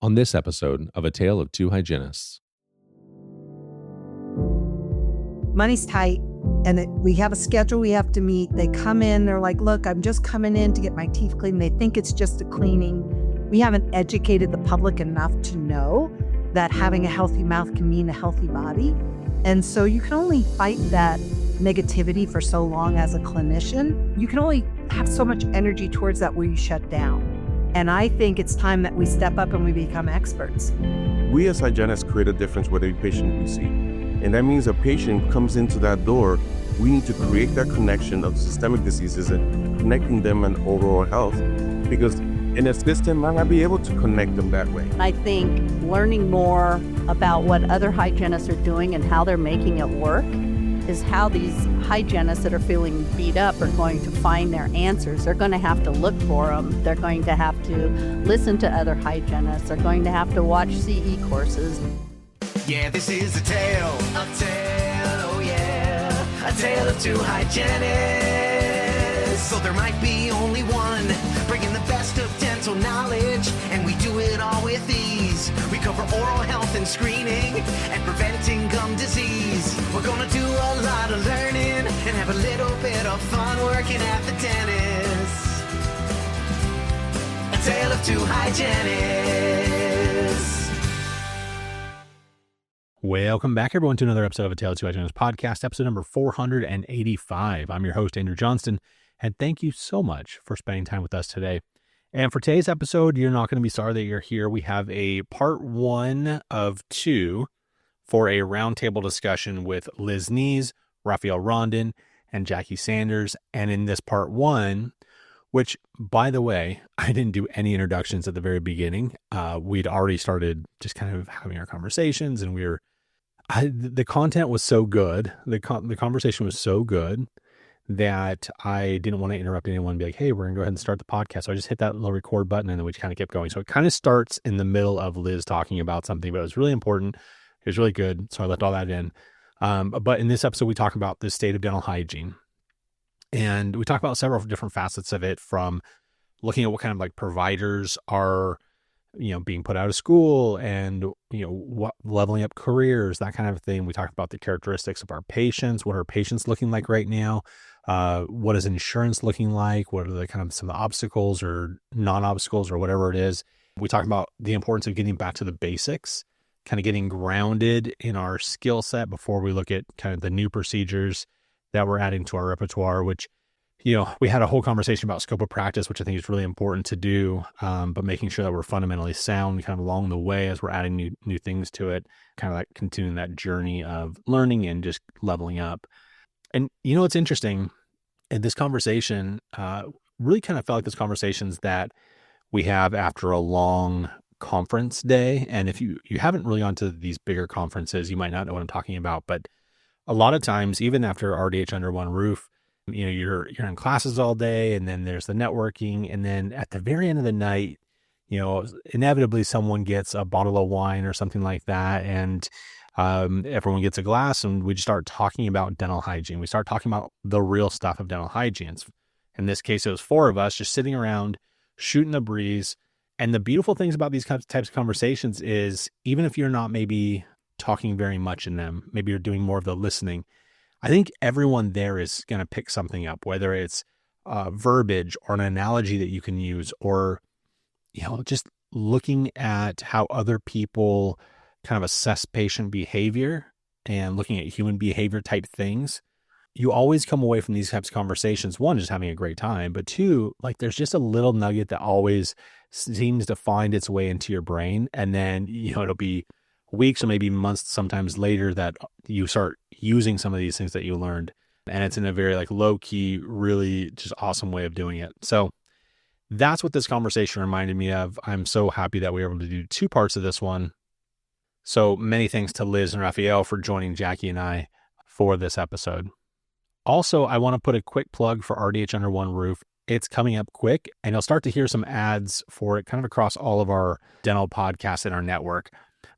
on this episode of A Tale of Two Hygienists. Money's tight, and we have a schedule we have to meet. They come in, they're like, look, I'm just coming in to get my teeth cleaned. They think it's just a cleaning. We haven't educated the public enough to know that having a healthy mouth can mean a healthy body. And so you can only fight that negativity for so long as a clinician. You can only have so much energy towards that where you shut down. And I think it's time that we step up and we become experts. We as hygienists create a difference with every patient we see. And that means a patient comes into that door, we need to create that connection of systemic diseases and connecting them and overall health, because in a system might not be able to connect them that way. I think learning more about what other hygienists are doing and how they're making it work is how these hygienists that are feeling beat up are going to find their answers. They're going to have to look for them. They're going to have to listen to other hygienists. They're going to have to watch CE courses. Yeah, this is a tale, oh yeah, a tale of two hygienists. So there might be only one, bringing the best of dental knowledge, and we do it all with ease. We cover oral health and screening, and preventing gum disease. We're gonna do a lot of learning, and have a little bit of fun working at the dentist. A tale of two hygienists. Welcome back, everyone, to another episode of A Tale of Two Hygienists podcast, episode number 485. I'm your host, Andrew Johnston, and thank you so much for spending time with us today. And for today's episode, you're not going to be sorry that you're here. We have a part 1 of 2 for a roundtable discussion with Nies, Rafael Rondon, and Jackie Sanders. And in this part 1, which, by the way, I didn't do any introductions at the very beginning. We'd already started just kind of having our conversations, and the content was so good. The conversation was so good that I didn't want to interrupt anyone and be like, hey, we're going to go ahead and start the podcast. So I just hit that little record button, and then we kind of kept going. So it kind of starts in the middle of Liz talking about something, but it was really important. It was really good. So I left all that in. But in this episode, we talk about the state of dental hygiene. And we talk about several different facets of it, from looking at what kind of like providers are, being put out of school, and, what leveling up careers, that kind of thing. We talk about the characteristics of our patients. What are patients looking like right now? What is insurance looking like? What are the kind of some of the obstacles or non-obstacles or whatever it is? We talk about the importance of getting back to the basics, kind of getting grounded in our skill set before we look at kind of the new procedures that we're adding to our repertoire, which, we had a whole conversation about scope of practice, which I think is really important to do, but making sure that we're fundamentally sound kind of along the way as we're adding new things to it, kind of like continuing that journey of learning and just leveling up. And, it's interesting in this conversation, really kind of felt like those conversations that we have after a long conference day. And if you haven't really gone to these bigger conferences, you might not know what I'm talking about, but a lot of times, even after RDH under one roof, you're in classes all day, and then there's the networking. And then at the very end of the night, inevitably someone gets a bottle of wine or something like that. And everyone gets a glass, and we just start talking about dental hygiene. We start talking about the real stuff of dental hygiene. In this case, it was 4 of us just sitting around, shooting the breeze. And the beautiful things about these types of conversations is, even if you're not maybe talking very much in them, maybe you're doing more of the listening, I think everyone there is going to pick something up, whether it's verbiage or an analogy that you can use, or, just looking at how other people kind of assess patient behavior and looking at human behavior type things. You always come away from these types of conversations, 1, just having a great time, but 2, like there's just a little nugget that always seems to find its way into your brain. And then, it'll be weeks or maybe months sometimes later that you start using some of these things that you learned. And it's in a very like low key, really just awesome way of doing it. So that's what this conversation reminded me of. I'm so happy that we were able to do 2 parts of this one. So many thanks to Liz and Rafael for joining Jackie and I for this episode. Also, I want to put a quick plug for RDH Under One Roof. It's coming up quick, and you'll start to hear some ads for it kind of across all of our dental podcasts in our network.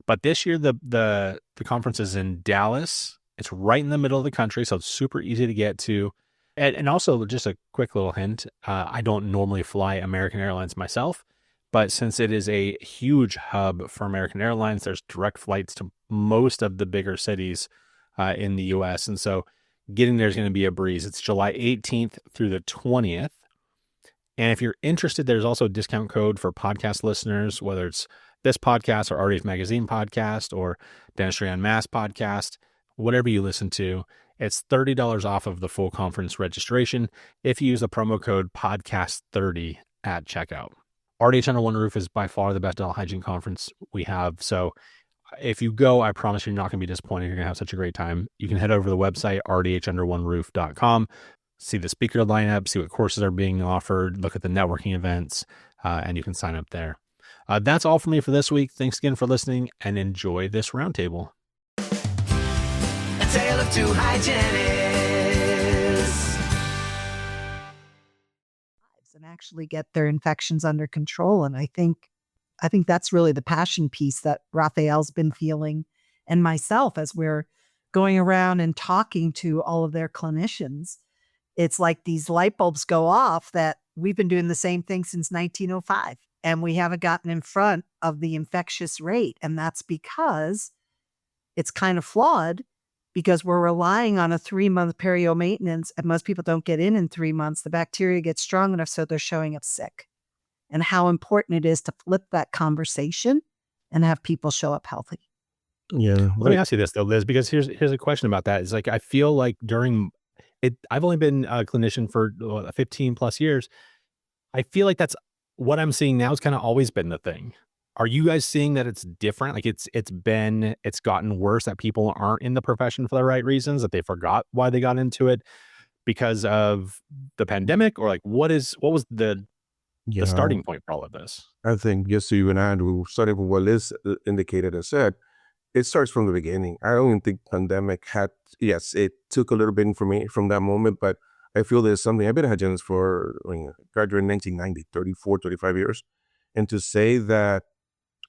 But this year, the conference is in Dallas. It's right in the middle of the country, so it's super easy to get to. And also, just a quick little hint, I don't normally fly American Airlines myself, But since it is a huge hub for American Airlines, there's direct flights to most of the bigger cities in the U.S. And so getting there is going to be a breeze. It's July 18th through the 20th. And if you're interested, there's also a discount code for podcast listeners, whether it's this podcast or RDF Magazine podcast or Dentistry Unmasked podcast, whatever you listen to. It's $30 off of the full conference registration if you use the promo code podcast30 at checkout. RDH Under One Roof is by far the best dental hygiene conference we have. So if you go, I promise you're not going to be disappointed. You're going to have such a great time. You can head over to the website, rdhunderoneroof.com, see the speaker lineup, see what courses are being offered, look at the networking events, and you can sign up there. That's all for me for this week. Thanks again for listening and enjoy this roundtable. A tale of two hygienists. And actually get their infections under control. And I think that's really the passion piece that Rafael's been feeling, and myself, as we're going around and talking to all of their clinicians. It's like these light bulbs go off that we've been doing the same thing since 1905, and we haven't gotten in front of the infectious rate. And that's because it's kind of flawed, because we're relying on a 3-month perio maintenance, and most people don't get in 3 months. The bacteria gets strong enough so they're showing up sick. And how important it is to flip that conversation and have people show up healthy. Yeah. Let me ask you this though, Liz, because here's a question about that. It's like, I feel like during it, I've only been a clinician for 15 plus years. I feel like that's what I'm seeing now has kind of always been the thing. Are you guys seeing that it's different? Like it's gotten worse, that people aren't in the profession for the right reasons, that they forgot why they got into it because of the pandemic, or like what was the starting point for all of this? I think just so you and I, starting from what Liz indicated and said, it starts from the beginning. I don't even think pandemic yes, it took a little bit from me from that moment, but I feel there's something. I've been a hygienist for, graduated in 1990, 34, 35 years. And to say that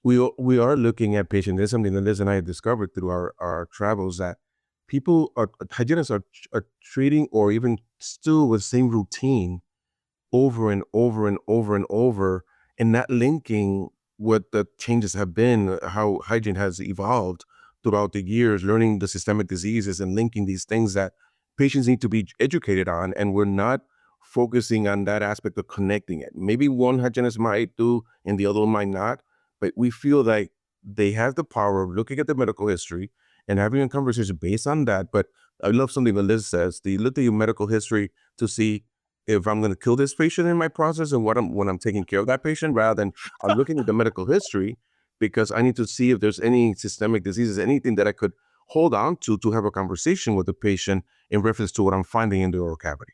we are looking at patients, there's something that Liz and I have discovered through our travels, that hygienists are treating or even still with the same routine over and over and over and over, and not linking what the changes have been, how hygiene has evolved throughout the years, learning the systemic diseases and linking these things that patients need to be educated on. And we're not focusing on that aspect of connecting it. Maybe one hygienist might do and the other one might not, but we feel like they have the power of looking at the medical history and having a conversation based on that. But I love something that Liz says, they look at your medical history to see if I'm going to kill this patient in my process and when I'm taking care of that patient, rather than I'm looking at the medical history, because I need to see if there's any systemic diseases, anything that I could hold on to have a conversation with the patient in reference to what I'm finding in the oral cavity.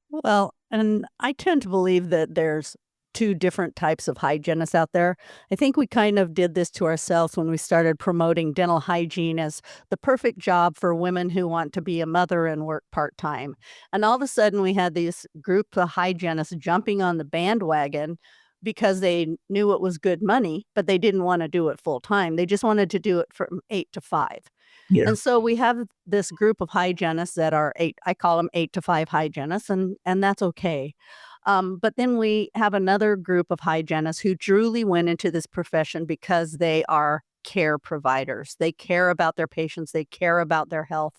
Well, and I tend to believe that there's two different types of hygienists out there. I think we kind of did this to ourselves when we started promoting dental hygiene as the perfect job for women who want to be a mother and work part-time. And all of a sudden we had these group of hygienists jumping on the bandwagon because they knew it was good money, but they didn't want to do it full time. They just wanted to do it from 8 to 5. Yeah. And so we have this group of hygienists that are I call them 8 to 5 hygienists, and that's okay. But then we have another group of hygienists who truly went into this profession because they are care providers. They care about their patients. They care about their health.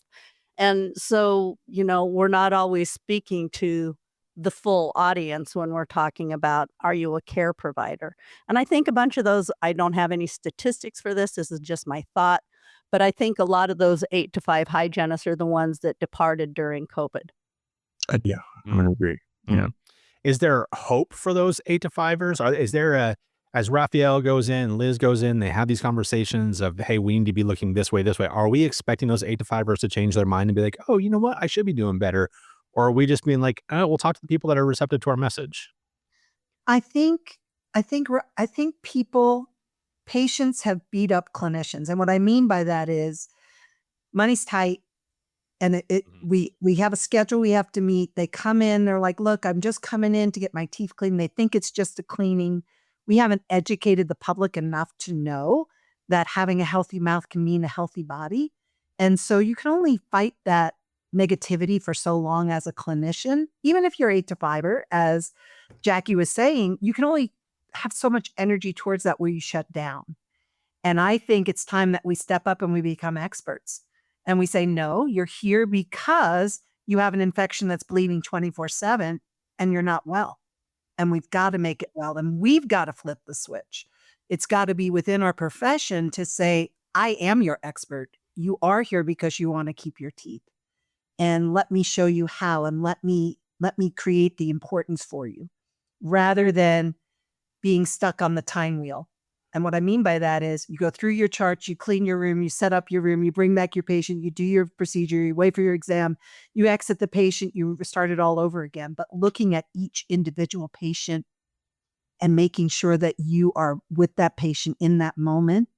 And so, we're not always speaking to the full audience when we're talking about, are you a care provider? And I think a bunch of those, I don't have any statistics for this. This is just my thought. But I think a lot of those 8 to 5 hygienists are the ones that departed during COVID. Yeah, I'm going to agree. Yeah. Is there hope for those 8 to 5ers? Is there as Rafael goes in, Liz goes in, they have these conversations of, hey, we need to be looking this way. Are we expecting those 8 to 5ers to change their mind and be like, oh, you know what? I should be doing better. Or are we just being like, oh, we'll talk to the people that are receptive to our message? I think patients have beat up clinicians. And what I mean by that is money's tight. And we have a schedule we have to meet. They come in, they're like, look, I'm just coming in to get my teeth cleaned. They think it's just a cleaning. We haven't educated the public enough to know that having a healthy mouth can mean a healthy body. And so you can only fight that negativity for so long as a clinician. Even if you're 8 to 5er, as Jackie was saying, you can only have so much energy towards that where you shut down. And I think it's time that we step up and we become experts. And we say, no, you're here because you have an infection that's bleeding 24/7 and you're not well. And we've got to make it well. And we've got to flip the switch. It's got to be within our profession to say, I am your expert. You are here because you want to keep your teeth. And let me show you how, and let me create the importance for you, rather than being stuck on the time wheel. And what I mean by that is you go through your charts, you clean your room, you set up your room, you bring back your patient, you do your procedure, you wait for your exam, you exit the patient, you start it all over again. But looking at each individual patient and making sure that you are with that patient in that moment,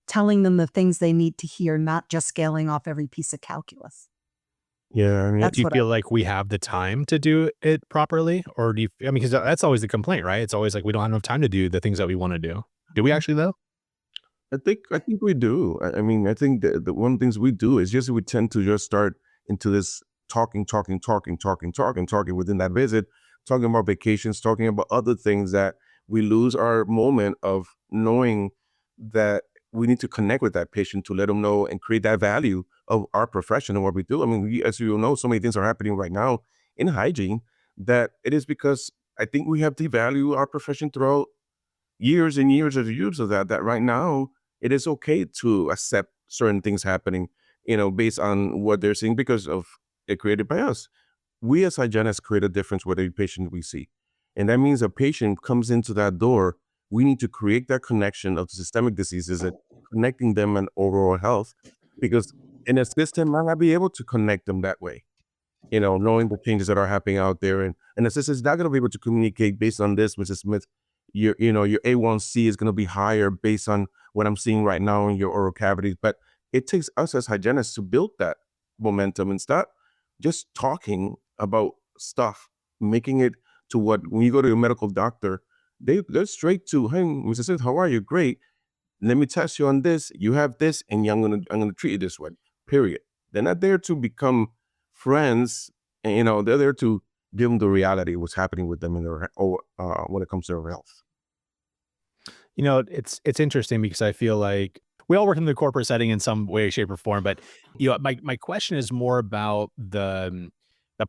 telling them the things they need to hear, not just scaling off every piece of calculus. Yeah, I mean, That's Do you what feel like we have the time to do it properly? Or do you, I mean, because that's always the complaint, right? It's always like we don't have enough time to do the things that we want to do. Do we actually though? I think we do. I mean, I think the one of the things we do is just we tend to just start into this talking within that visit, talking about vacations, talking about other things that we lose our moment of knowing that we need to connect with that patient to let them know and create that value of our profession and what we do. I mean, as you know, so many things are happening right now in hygiene that it is because I think we have devalued our profession throughout years and years of use of that right now it is okay to accept certain things happening, based on what they're seeing because of it created by us. We as hygienists create a difference with every patient we see. And that means a patient comes into that door, we need to create that connection of systemic diseases and connecting them and overall health, because in a system might not be able to connect them that way. Knowing the changes that are happening out there. And the system is not going to be able to communicate based on this, Mrs. Smith. Your A1C is going to be higher based on what I'm seeing right now in your oral cavities. But it takes us as hygienists to build that momentum and start just talking about stuff, making it to what, when you go to your medical doctor, they're straight to, hey, Mr. Smith, how are you? Great. Let me test you on this. You have this, and I'm gonna treat you this way. Period. They're not there to become friends, and they're there to give them the reality of what's happening with them in their when it comes to their health. It's interesting because I feel like we all work in the corporate setting in some way, shape, or form. But my question is more about the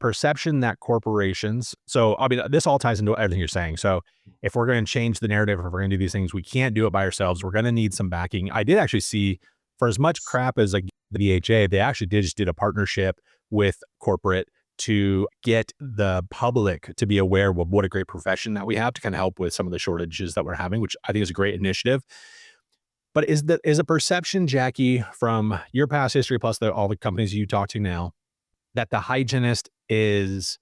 perception that corporations. So I mean, this all ties into everything you're saying. So if we're going to change the narrative, if we're going to do these things, we can't do it by ourselves. We're going to need some backing. I did actually see, for as much crap as like the VHA, they actually did a partnership with corporate to get the public to be aware of what a great profession that we have to kind of help with some of the shortages that we're having, which I think is a great initiative. But is a perception, Jackie, from your past history plus all the companies you talk to now, that the hygienist is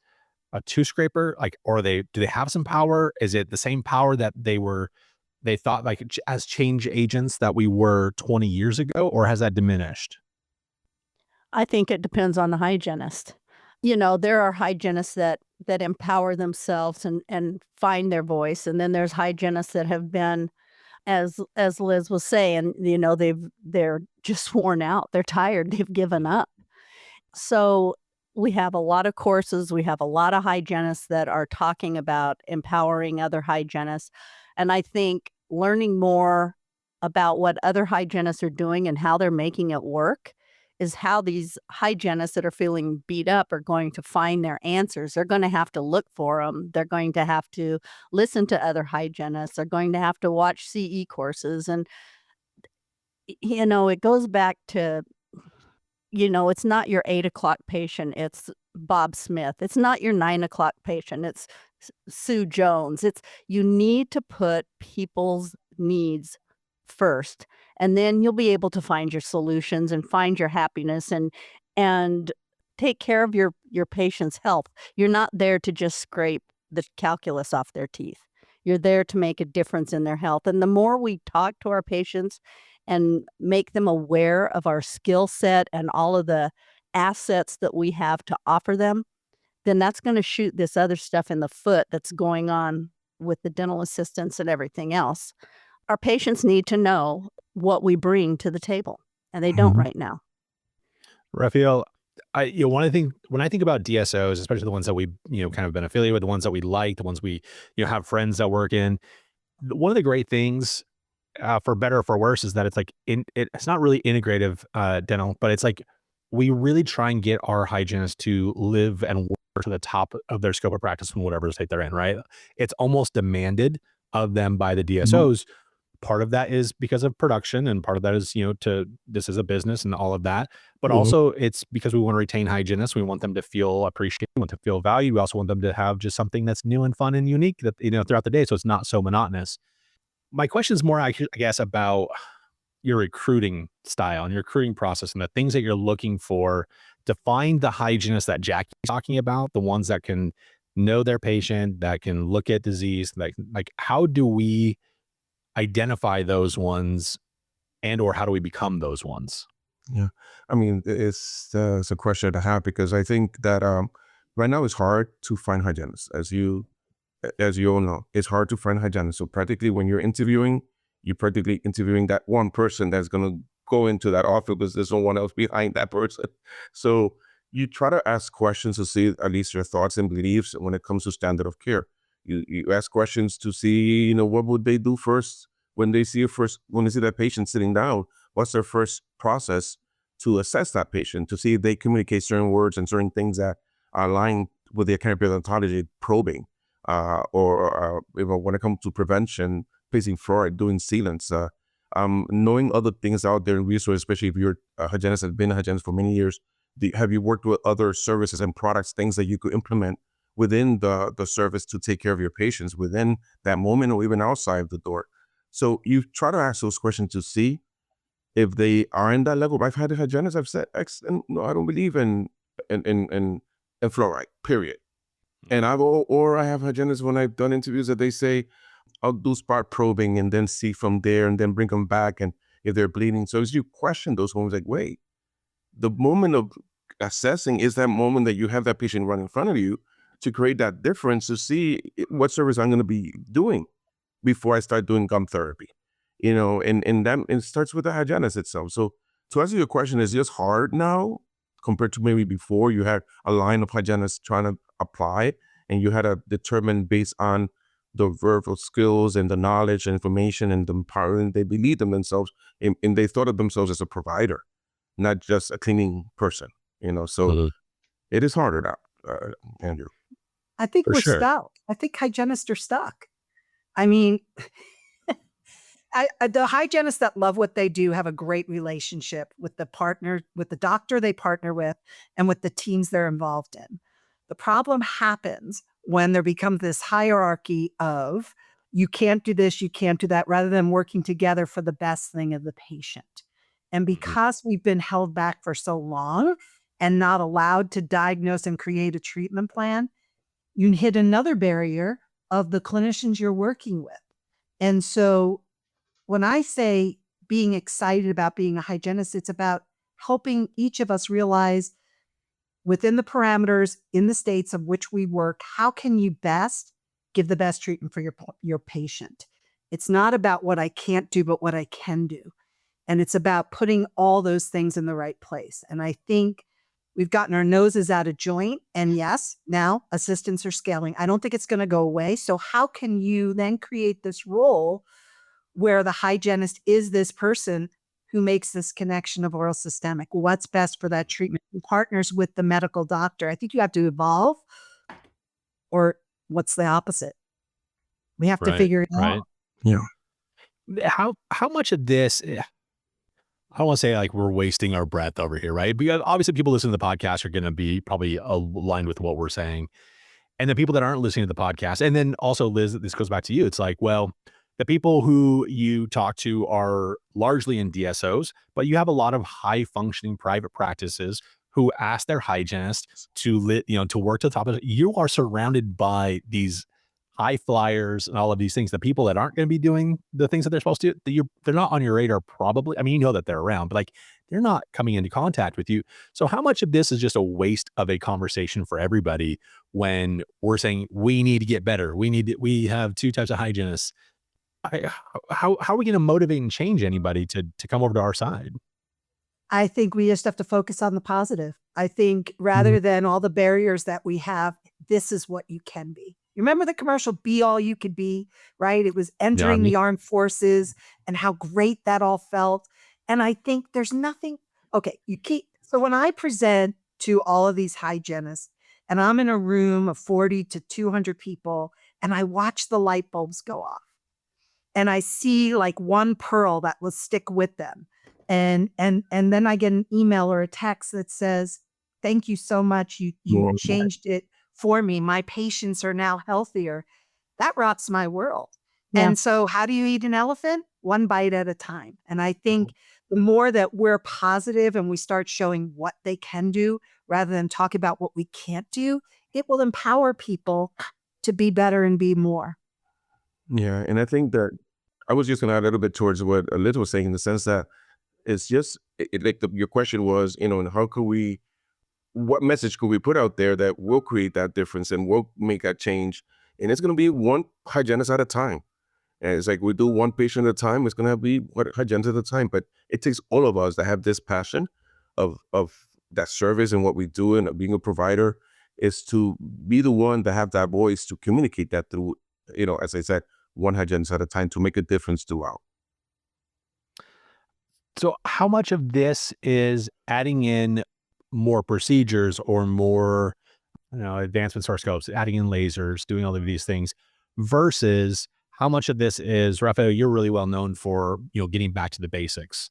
a two scraper? Like, or do they have some power? Is it the same power that they thought like as change agents that we were 20 years ago, or has that diminished? I think it depends on the hygienist. There are hygienists that empower themselves and find their voice. And then there's hygienists that have been, as Liz was saying, they're just worn out. They're tired. They've given up. So we have a lot of courses. We have a lot of hygienists that are talking about empowering other hygienists. And I think learning more about what other hygienists are doing and how they're making it work is how these hygienists that are feeling beat up are going to find their answers. They're going to have to look for them. They're going to have to listen to other hygienists. They're going to have to watch CE courses. And, it goes back to, it's not your 8 o'clock patient. It's Bob Smith. It's not your 9 o'clock patient. It's Sue Jones. You need to put people's needs first, and then you'll be able to find your solutions and find your happiness and take care of your patient's health. You're not there to just scrape the calculus off their teeth. You're there to make a difference in their health. And the more we talk to our patients and make them aware of our skill set and all of the assets that we have to offer them, then that's going to shoot this other stuff in the foot that's going on with the dental assistants and everything else. Our patients need to know what we bring to the table, and they don't right now. Rafael, one thing when I think about DSOs, especially the ones that we kind of been affiliated with, the ones that we like, the ones we have friends that work in, one of the great things, for better or for worse, is that it's like it's not really integrative dental, but it's like we really try and get our hygienists to live and work to the top of their scope of practice in whatever state they're in, right? It's almost demanded of them by the Mhm. DSOs. Part of that is because of production, and part of that is, this is a business and all of that. But Mhm. also it's because we want to retain hygienists. We want them to feel appreciated, we want to feel valued. We also want them to have just something that's new and fun and unique that, throughout the day. So it's not so monotonous. My question is more, I guess, about your recruiting style and your recruiting process and the things that you're looking for to find the hygienists that Jackie's talking about, the ones that can know their patient, that can look at disease, like how do we identify those ones, and or how do we become those ones? Yeah, I mean, it's a question I have because I think that right now it's hard to find hygienists, as you all know, it's hard to find hygienists. So practically, when you're practically interviewing that one person that's going to go into that office because there's no one else behind that person. So you try to ask questions to see at least your thoughts and beliefs when it comes to standard of care. You ask questions to see, what would they do first when they see that patient sitting down. What's their first process to assess that patient, to see if they communicate certain words and certain things that are aligned with their care paleontology probing, or when it comes to prevention, placing fluoride, doing sealants, knowing other things out there in resources, especially if you're a hygienist and been a hygienist for many years. Have you worked with other services and products, things that you could implement within the service to take care of your patients within that moment or even outside the door? So you try to ask those questions to see if they are in that level. I've had a hygienist, I've said, and no, I don't believe in fluoride, period. And I have hygienists when I've done interviews that they say, I'll do spot probing and then see from there and then bring them back. And if they're bleeding. So as you question those moments, like, wait, the moment of assessing is that moment that you have that patient right in front of you to create that difference to see what service I'm going to be doing before I start doing gum therapy, and that it starts with the hygienist itself. So to answer your question, it's just hard now compared to maybe before. You had a line of hygienists trying to apply, and you had to determine based on the verbal skills and the knowledge and information and the empowerment they believed in themselves, and they thought of themselves as a provider, not just a cleaning person. So Mhm. it is harder now, Andrew. I think For we're sure. stuck. I think hygienists are stuck. I mean, the hygienists that love what they do have a great relationship with with the doctor they partner with, and with the teams they're involved in. The problem happens when there becomes this hierarchy of you can't do this, you can't do that, rather than working together for the best thing of the patient. And Mhm. because we've been held back for so long and not allowed to diagnose and create a treatment plan, you hit another barrier of the clinicians you're working with. And so when I say being excited about being a hygienist, it's about helping each of us realize within the parameters in the states of which we work, how can you best give the best treatment for your patient? It's not about what I can't do, but what I can do. And it's about putting all those things in the right place. And I think we've gotten our noses out of joint. And yes, now assistants are scaling. I don't think it's going to go away. So how can you then create this role where the hygienist is this person who makes this connection of oral systemic? What's best for that treatment? Who partners with the medical doctor? I think you have to evolve, or what's the opposite? We have to Right. figure it Right. out. Yeah. How much of this, I don't want to say like we're wasting our breath over here, right? Because obviously people listening to the podcast are going to be probably aligned with what we're saying. And the people that aren't listening to the podcast, and then also, Liz, this goes back to you. It's like, well, the people who you talk to are largely in DSOs, but you have a lot of high functioning private practices who ask their hygienist to work to the top of it. You are surrounded by these high flyers and all of these things. The people that aren't going to be doing the things that they're supposed to do, they're not on your radar probably. I mean, you know that they're around, but like they're not coming into contact with you. So how much of this is just a waste of a conversation for everybody when we're saying we need to get better? We have two types of hygienists. How are we going to motivate and change anybody to come over to our side? I think we just have to focus on the positive. I think Mhm. rather than all the barriers that we have, this is what you can be. You remember the commercial, Be All You Could Be, right? It was entering Yeah. the armed forces and how great that all felt. And I think there's nothing, okay, so when I present to all of these hygienists and I'm in a room of 40 to 200 people and I watch the light bulbs go off and I see like one pearl that will stick with them. And then I get an email or a text that says, thank you so much. You Well, changed it for me. My patients are now healthier. That rocks my world. Yeah. And so how do you eat an elephant? One bite at a time. And I think the more that we're positive and we start showing what they can do rather than talk about what we can't do, it will empower people to be better and be more. yeah, and I think that I was just going to add a little bit towards what Liz was saying in the sense that it's just like your question was, and how could we, what message could we put out there that will create that difference and will make that change? And it's going to be one hygienist at a time. And it's like we do one patient at a time. It's going to be one hygienist at a time. But it takes all of us that have this passion of that service and what we do and being a provider is to be the one that have that voice to communicate that through, as I said, one hygienist at a time to make a difference throughout. So how much of this is adding in more procedures or more, advancements to our scopes, adding in lasers, doing all of these things versus how much of this is, Rafael, you're really well known for, getting back to the basics.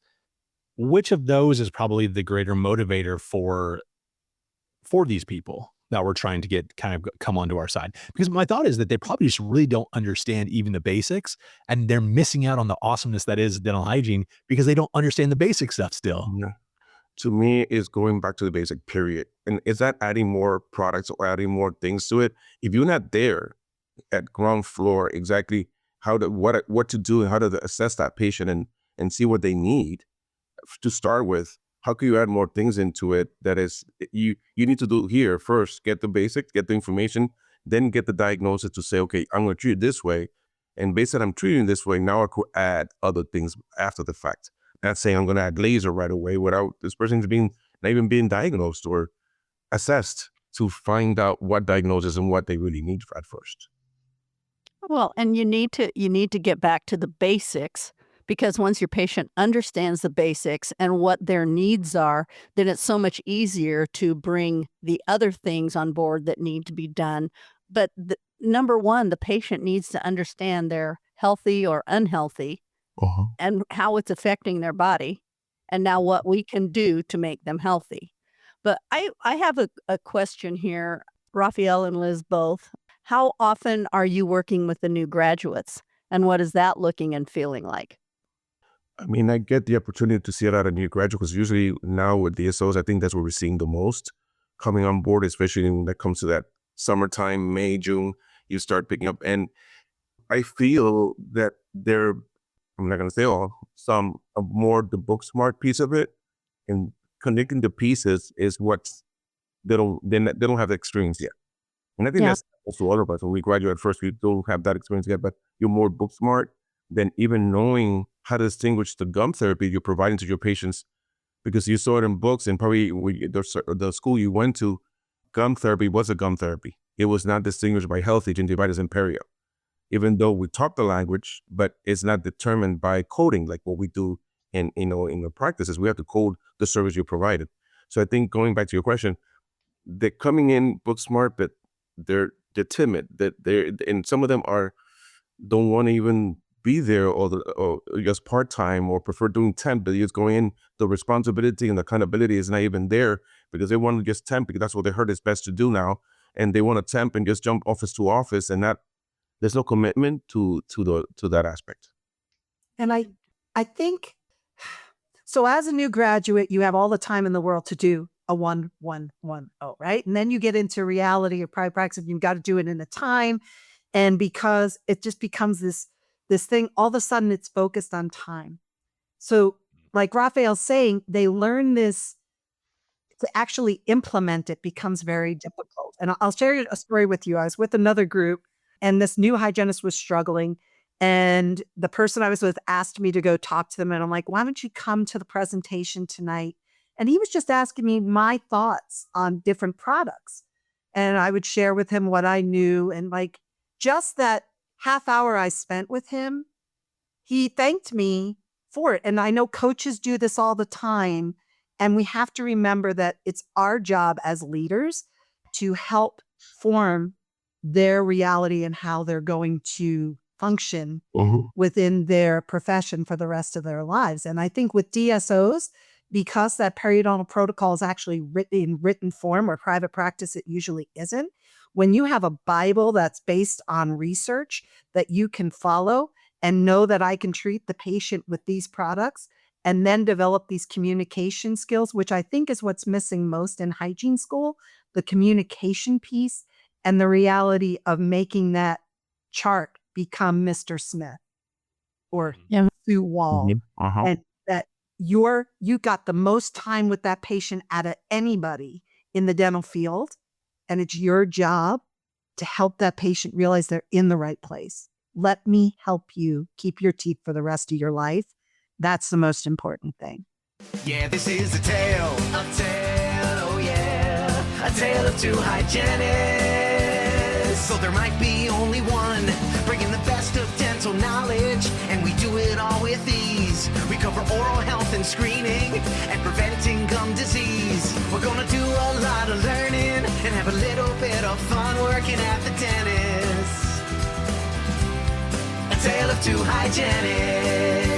Which of those is probably the greater motivator for these people that we're trying to get kind of come onto our side? Because my thought is that they probably just really don't understand even the basics and they're missing out on the awesomeness that is dental hygiene because they don't understand the basic stuff still. Yeah. To me, is going back to the basic, period. And is that adding more products or adding more things to it? If you're not there at ground floor, exactly what to do and how to assess that patient and see what they need to start with, how can you add more things into it that is you need to do here first, get the basics, get the information, then get the diagnosis to say, okay, I'm going to treat it this way. And based on I'm treating this way, now I could add other things after the fact. Not saying I'm going to add laser right away without this person not even being diagnosed or assessed to find out what diagnosis and what they really need at first. Well, and you need to get back to the basics because once your patient understands the basics and what their needs are, then it's so much easier to bring the other things on board that need to be done. But number one, the patient needs to understand they're healthy or unhealthy and how it's affecting their body, and now what we can do to make them healthy. But I have a question here, Rafael and Liz both. How often are you working with the new graduates, and what is that looking and feeling like? I mean, I get the opportunity to see a lot of new graduates because usually now with DSOs, I think that's what we're seeing the most coming on board, especially when it comes to that summertime, May, June, you start picking up. And I feel that I'm not going to say all, some of more the book smart piece of it and connecting the pieces is what they don't have the experience yet. And I think that's also all of us. When we graduate first, we don't have that experience yet, but you're more book smart than even knowing how to distinguish the gum therapy you're providing to your patients because you saw it in books and probably the school you went to, gum therapy was a gum therapy. It was not distinguished by healthy gingivitis and perio. Even though we talk the language, but it's not determined by coding like what we do in the practices. We have to code the service you provided. So I think going back to your question, they're coming in book smart, but they're timid. And some of them don't want to even be there or just part time or prefer doing temp. But just going in, the responsibility and the accountability is not even there because they want to just temp because that's what they heard is best to do now, and they want to temp and just jump office to office and not. There's no commitment to that aspect. And I think, so as a new graduate, you have all the time in the world to do a 1-1-1-0, right? And then you get into reality of private practice, you've got to do it in a time. And because it just becomes this thing, all of a sudden it's focused on time. So like Rafael's saying, they learn this, to actually implement it becomes very difficult. And I'll share a story with you. I was with another group and this new hygienist was struggling. And the person I was with asked me to go talk to them. And I'm like, why don't you come to the presentation tonight? And he was just asking me my thoughts on different products. And I would share with him what I knew. And like, just that half hour I spent with him, he thanked me for it. And I know coaches do this all the time. And we have to remember that it's our job as leaders to help form their reality and how they're going to function within their profession for the rest of their lives. And I think with DSOs, because that periodontal protocol is actually written in written form, or private practice, it usually isn't. When you have a Bible that's based on research that you can follow and know that I can treat the patient with these products, and then develop these communication skills, which I think is what's missing most in hygiene school, the communication piece and the reality of making that chart become Mr. Smith or Sue Wall. And that you got the most time with that patient out of anybody in the dental field. And it's your job to help that patient realize they're in the right place. Let me help you keep your teeth for the rest of your life. That's the most important thing. Yeah, this is a tale, oh yeah, a tale of two hygienists. So there might be only one, bringing the best of dental knowledge, and we do it all with ease. We cover oral health and screening, and preventing gum disease. We're gonna do a lot of learning, and have a little bit of fun working at the dentist. A tale of two hygienists.